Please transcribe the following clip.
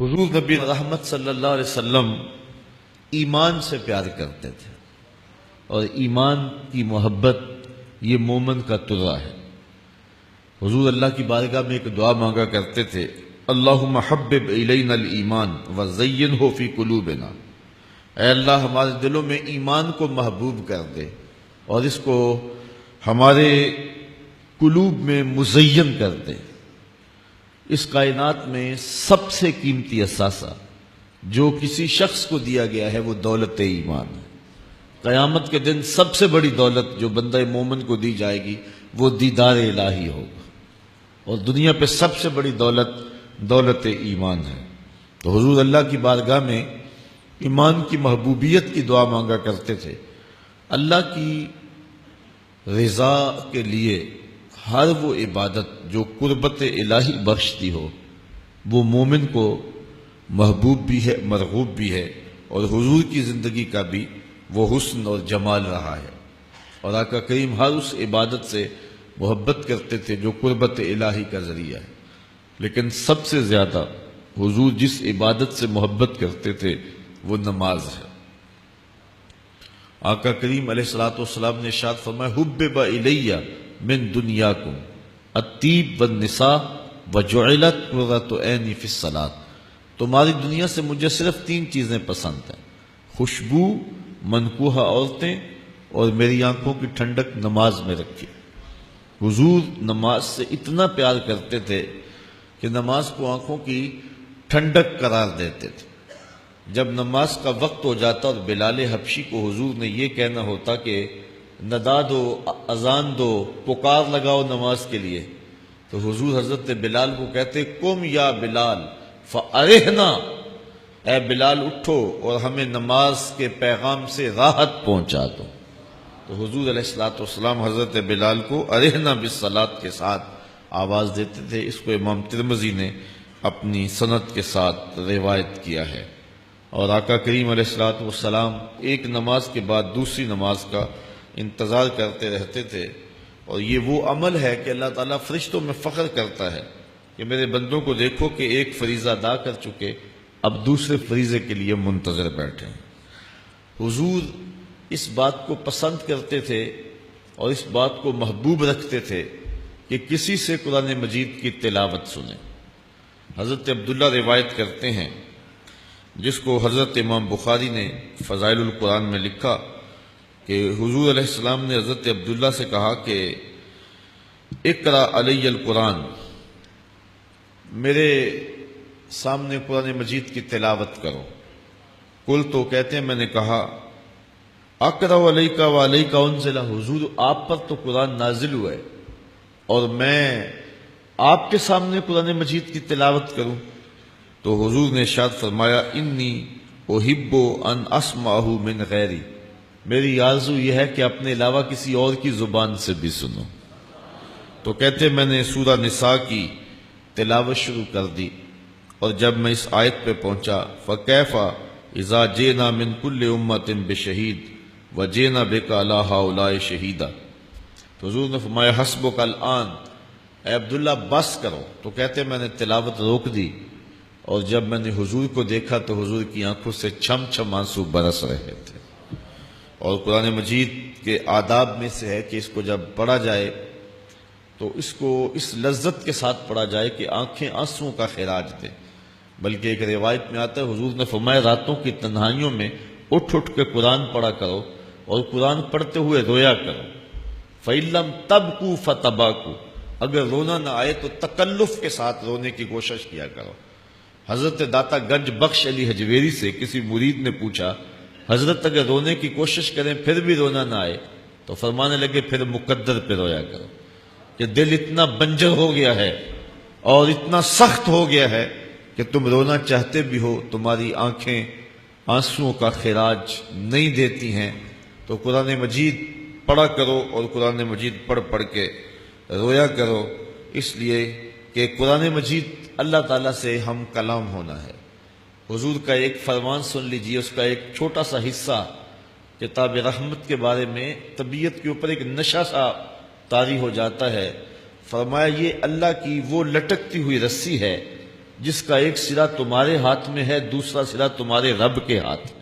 حضور نبی رحمت صلی اللہ علیہ وسلم ایمان سے پیار کرتے تھے، اور ایمان کی محبت یہ مومن کا ترا ہے۔ حضور اللہ کی بارگاہ میں ایک دعا مانگا کرتے تھے، اللہم حبب الینا الایمان وزینہ فی قلوبنا، اے اللہ ہمارے دلوں میں ایمان کو محبوب کر دے اور اس کو ہمارے قلوب میں مزین کر دے۔ اس کائنات میں سب سے قیمتی اثاثہ جو کسی شخص کو دیا گیا ہے وہ دولت ایمان ہے۔ قیامت کے دن سب سے بڑی دولت جو بندہ مومن کو دی جائے گی وہ دیدار الہی ہوگا، اور دنیا پہ سب سے بڑی دولت ایمان ہے۔ تو حضور اللہ کی بارگاہ میں ایمان کی محبوبیت کی دعا مانگا کرتے تھے۔ اللہ کی رضا کے لیے ہر وہ عبادت جو قربت الہی بخشتی ہو وہ مومن کو محبوب بھی ہے، مرغوب بھی ہے، اور حضور کی زندگی کا بھی وہ حسن اور جمال رہا ہے۔ اور آقا کریم ہر اس عبادت سے محبت کرتے تھے جو قربت الہی کا ذریعہ ہے، لیکن سب سے زیادہ حضور جس عبادت سے محبت کرتے تھے وہ نماز ہے۔ آقا کریم علیہ الصلوۃ والسلام نے ارشاد فرمایا، حبب الی من دنیاکم الطیب والنساء وجعلت قرۃ عینی فی الصلاۃ، تمہاری دنیا سے مجھے صرف 3 چیزیں پسند ہیں، خوشبو، منکوحہ عورتیں، اور میری آنکھوں کی ٹھنڈک نماز میں رکھی۔ حضور نماز سے اتنا پیار کرتے تھے کہ نماز کو آنکھوں کی ٹھنڈک قرار دیتے تھے۔ جب نماز کا وقت ہو جاتا اور بلال حبشی کو حضور نے یہ کہنا ہوتا کہ ندا دو، اذان دو، پکار لگاؤ نماز کے لیے، تو حضور حضرت بلال کو کہتے، قم یا بلال فارحنا، اے بلال اٹھو اور ہمیں نماز کے پیغام سے راحت پہنچا دو۔ تو حضور علیہ الصلوۃ والسلام حضرت بلال کو ارحنا بالصلاۃ کے ساتھ آواز دیتے تھے۔ اس کو امام ترمذی نے اپنی سند کے ساتھ روایت کیا ہے۔ اور آقا کریم علیہ الصلوۃ والسلام ایک نماز کے بعد دوسری نماز کا انتظار کرتے رہتے تھے، اور یہ وہ عمل ہے کہ اللہ تعالیٰ فرشتوں میں فخر کرتا ہے کہ میرے بندوں کو دیکھو کہ ایک فریضہ ادا کر چکے، اب دوسرے فریضے کے لیے منتظر بیٹھے ہیں۔ حضور اس بات کو پسند کرتے تھے اور اس بات کو محبوب رکھتے تھے کہ کسی سے قرآن مجید کی تلاوت سنیں۔ حضرت عبداللہ روایت کرتے ہیں، جس کو حضرت امام بخاری نے فضائل القرآن میں لکھا، کہ حضور علیہ السلام نے حضرت عبداللہ سے کہا کہ اقرأ علی القرآن، میرے سامنے قرآن مجید کی تلاوت کرو۔ قل، تو کہتے ہیں میں نے کہا، اقرأ علیک وعلیک انزل، حضور آپ پر تو قرآن نازل ہوا ہے اور میں آپ کے سامنے قرآن مجید کی تلاوت کروں؟ تو حضور نے ارشاد فرمایا، انی احب ان اسمعہ من غیری، میری آرزو یہ ہے کہ اپنے علاوہ کسی اور کی زبان سے بھی سنوں۔ تو کہتے میں نے سورہ نساء کی تلاوت شروع کر دی، اور جب میں اس آیت پہ پہنچا، فکیف اذا جئنا من کل امۃ بشہید وجئنا بک علی ہؤلاء شہیدا، تو حضور نے فرمایا، حسبک الآن، اے عبداللہ بس کرو۔ تو کہتے میں نے تلاوت روک دی، اور جب میں نے حضور کو دیکھا تو حضور کی آنکھوں سے چھم چھم آنسو برس رہے تھے۔ اور قرآن مجید کے آداب میں سے ہے کہ اس کو جب پڑھا جائے تو اس کو اس لذت کے ساتھ پڑھا جائے کہ آنکھیں آنسوؤں کا خراج دیں۔ بلکہ ایک روایت میں آتا ہے، حضور نے فرمایا، راتوں کی تنہائیوں میں اٹھ اٹھ کے قرآن پڑھا کرو اور قرآن پڑھتے ہوئے رویا کرو۔ فَإِن لَّمْ تَبْكُوا فَتَبَاكُوا، اگر رونا نہ آئے تو تکلف کے ساتھ رونے کی کوشش کیا کرو۔ حضرت داتا گنج بخش علی حجویری سے کسی مرید نے پوچھا، حضرت اگر رونے کی کوشش کریں پھر بھی رونا نہ آئے، تو فرمانے لگے، پھر مقدر پہ رویا کرو، کہ دل اتنا بنجر ہو گیا ہے اور اتنا سخت ہو گیا ہے کہ تم رونا چاہتے بھی ہو، تمہاری آنکھیں آنسوؤں کا خراج نہیں دیتی ہیں۔ تو قرآن مجید پڑھا کرو اور قرآن مجید پڑھ پڑھ کے رویا کرو، اس لیے کہ قرآن مجید اللہ تعالیٰ سے ہم کلام ہونا ہے۔ حضور کا ایک فرمان سن لیجئے، اس کا ایک چھوٹا سا حصہ کتاب رحمت کے بارے میں طبیعت کے اوپر ایک نشہ سا طاری ہو جاتا ہے۔ فرمایا، یہ اللہ کی وہ لٹکتی ہوئی رسی ہے جس کا ایک سرا تمہارے ہاتھ میں ہے، دوسرا سرا تمہارے رب کے ہاتھ میں۔